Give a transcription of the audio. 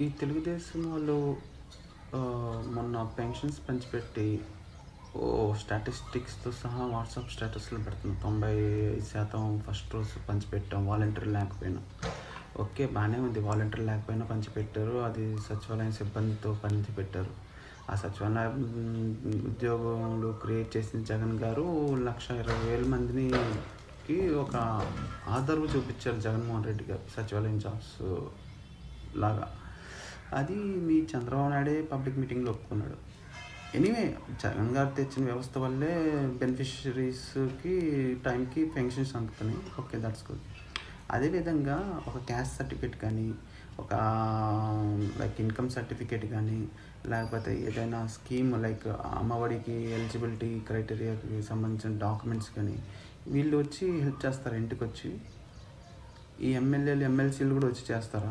ఈ తెలుగుదేశం వాళ్ళు మొన్న పెన్షన్స్ పంచిపెట్టి స్టాటిస్టిక్స్‌తో సహా వాట్సాప్ స్టేటస్‌లో పెడుతున్నారు. 90% ఫస్ట్ రోజు పంచిపెట్టాం వాలంటీర్ లేకపోయినా. ఓకే. బానే ఉంది. వాలంటీర్ లేకపోయినా పంచిపెట్టారు. అది సచివాలయం సిబ్బందితో పంచిపెట్టారు. ఆ సచివాలయం ఉద్యోగంలో క్రియేట్ చేసిన జగన్ గారు 1,20,000 మందికి ఒక ఆదర్వు చూపించారు జగన్మోహన్ రెడ్డి గారు సచివాలయం జాబ్స్ లాగా. అది మీ చంద్రబాబు నాయుడే పబ్లిక్ మీటింగ్‌లో ఒప్పుకున్నాడు. ఎనీవే జగన్ గారు తెచ్చిన వ్యవస్థ వల్లే బెనిఫిషరీస్‌కి టైంకి పెన్షన్స్ అందుతున్నాయి. ఓకే. That's good. అదేవిధంగా ఒక క్యాస్ట్ సర్టిఫికేట్ కానీ, ఒక లైక్ ఇన్కమ్ సర్టిఫికేట్ కానీ, లేకపోతే ఏదైనా స్కీమ్ లైక్ అమ్మఒడికి ఎలిజిబిలిటీ క్రైటీరియాకి సంబంధించిన డాక్యుమెంట్స్ కానీ వీళ్ళు వచ్చి హెల్ప్ చేస్తారు ఇంటికి వచ్చి. ఈ ఎమ్మెల్యేలు ఎమ్మెల్సీలు కూడా వచ్చి చేస్తారా?